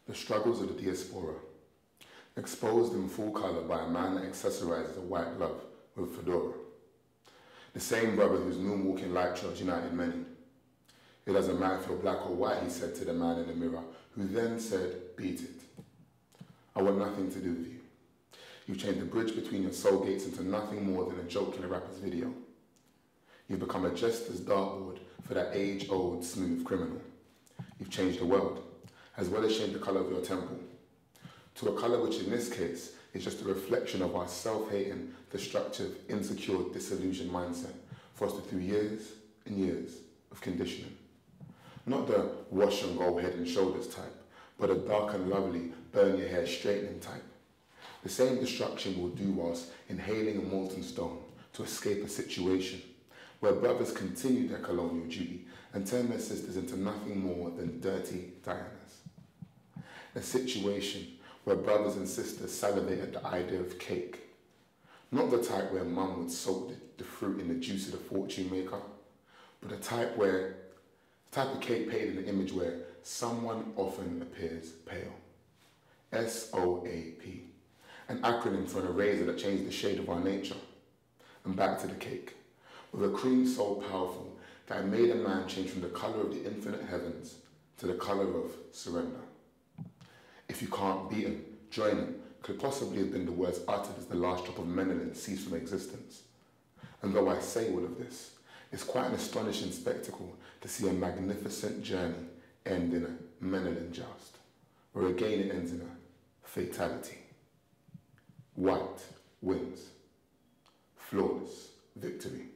The struggles of the diaspora, exposed in full colour by a man that accessorizes a white glove with a fedora. The same brother whose moonwalking light trails united many. It doesn't matter if you're black or white, he said to the man in the mirror, who then said, beat it. I want nothing to do with you. You've changed the bridge between your soul gates into nothing more than a joke in a rapper's video. You've become a jester's dartboard for that age-old smooth criminal. You've changed the world, as well as changed the colour of your temple, to a colour which in this case is just a reflection of our self-hating, destructive, insecure, disillusioned mindset fostered through years and years of conditioning. Not the wash and go head and shoulders type, but a dark and lovely, burn your hair straightening type. The same destruction will do whilst inhaling a molten stone to escape a situation where brothers continue their colonial duty and turn their sisters into nothing more than dirty Dianas. A situation where brothers and sisters salivate at the idea of cake. Not the type where mum would soak the fruit in the juice of the fortune maker, but a type of cake painted in an image where someone often appears pale. SOAP, an acronym for an eraser that changed the shade of our nature. And back to the cake, with a cream so powerful that it made a man change from the colour of the infinite heavens to the colour of surrender. If you can't beat him, join him, could possibly have been the words uttered as the last drop of melanin ceased from existence. And though I say all of this, it's quite an astonishing spectacle to see a magnificent journey end in a melanin joust, where again it ends in a fatality. White wins. Flawless victory.